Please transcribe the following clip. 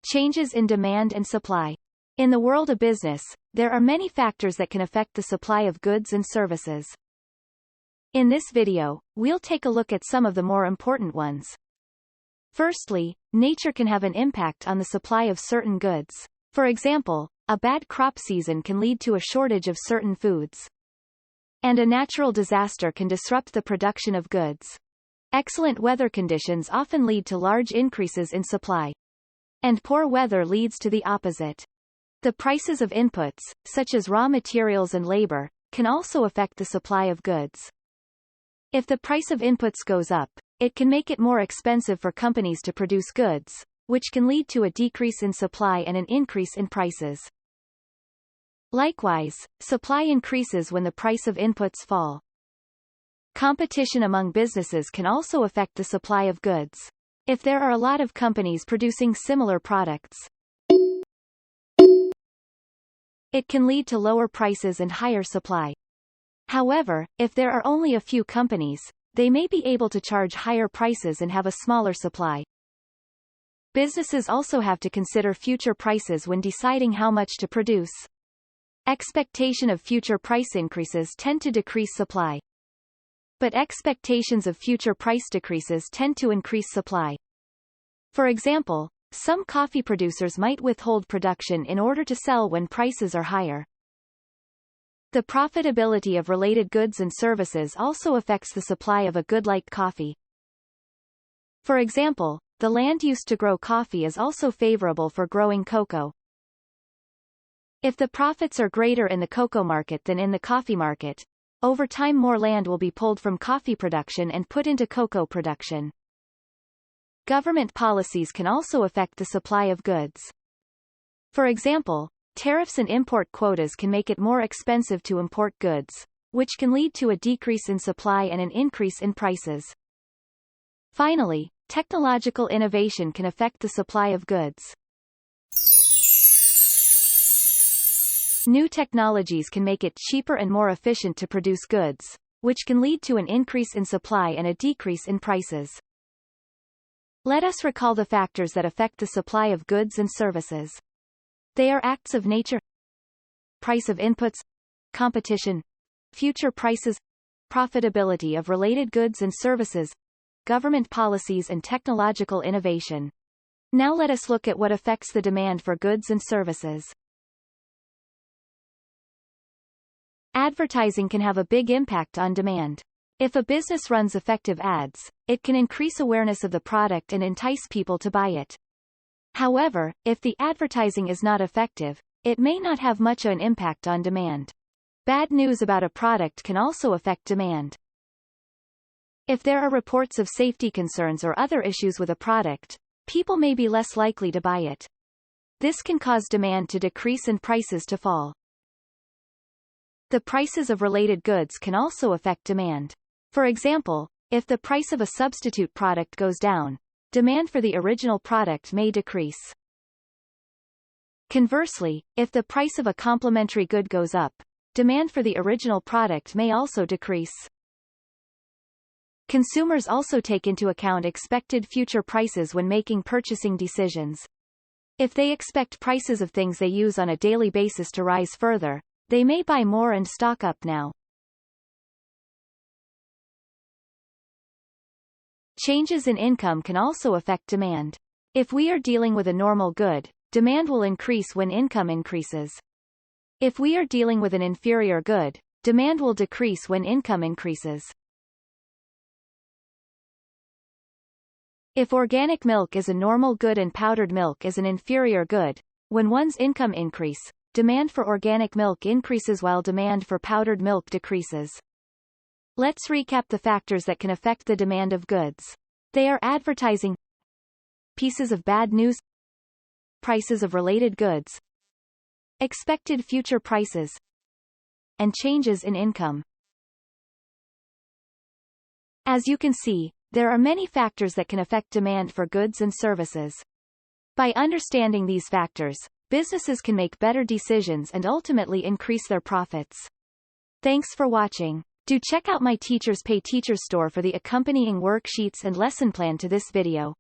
Changes in demand and supply. In the world of business, there are many factors that can affect the supply of goods and services. In this video, we'll take a look at some of the more important ones. Firstly, nature can have an impact on the supply of certain goods. For example, a bad crop season can lead to a shortage of certain foods. And a natural disaster can disrupt the production of goods. Excellent weather conditions often lead to large increases in supply. And poor weather leads to the opposite. The prices of inputs, such as raw materials and labor, can also affect the supply of goods. If the price of inputs goes up, it can make it more expensive for companies to produce goods, which can lead to a decrease in supply and an increase in prices. Likewise, supply increases when the price of inputs fall. Competition among businesses can also affect the supply of goods. If there are a lot of companies producing similar products, it can lead to lower prices and higher supply. However, if there are only a few companies, they may be able to charge higher prices and have a smaller supply. Businesses also have to consider future prices when deciding how much to produce. Expectation of future price increases tend to decrease supply. But expectations of future price decreases tend to increase supply. For example, some coffee producers might withhold production in order to sell when prices are higher. The profitability of related goods and services also affects the supply of a good like coffee. For example, the land used to grow coffee is also favorable for growing cocoa. If the profits are greater in the cocoa market than in the coffee market, over time more land will be pulled from coffee production and put into cocoa production. Government policies can also affect the supply of goods. For example, tariffs and import quotas can make it more expensive to import goods, which can lead to a decrease in supply and an increase in prices. Finally, technological innovation can affect the supply of goods. New technologies can make it cheaper and more efficient to produce goods, which can lead to an increase in supply and a decrease in prices. Let us recall the factors that affect the supply of goods and services. They are acts of nature, price of inputs, competition, future prices, profitability of related goods and services, government policies and technological innovation. Now let us look at what affects the demand for goods and services. Advertising can have a big impact on demand. If a business runs effective ads, it can increase awareness of the product and entice people to buy it. However, if the advertising is not effective, it may not have much of an impact on demand. Bad news about a product can also affect demand. If there are reports of safety concerns or other issues with a product, people may be less likely to buy it. This can cause demand to decrease and prices to fall. The prices of related goods can also affect demand. For example, if the price of a substitute product goes down, demand for the original product may decrease. Conversely, if the price of a complementary good goes up, demand for the original product may also decrease. Consumers also take into account expected future prices when making purchasing decisions. If they expect prices of things they use on a daily basis to rise further, they may buy more and stock up now. Changes in income can also affect demand. If we are dealing with a normal good, demand will increase when income increases. If we are dealing with an inferior good, demand will decrease when income increases. If organic milk is a normal good and powdered milk is an inferior good, when one's income increase, demand for organic milk increases while demand for powdered milk decreases. Let's recap the factors that can affect the demand of goods. They are advertising, pieces of bad news, prices of related goods, expected future prices, and changes in income. As you can see, there are many factors that can affect demand for goods and services. By understanding these factors, businesses can make better decisions and ultimately increase their profits. Thanks for watching. Do check out my Teachers Pay Teachers store for the accompanying worksheets and lesson plan to this video.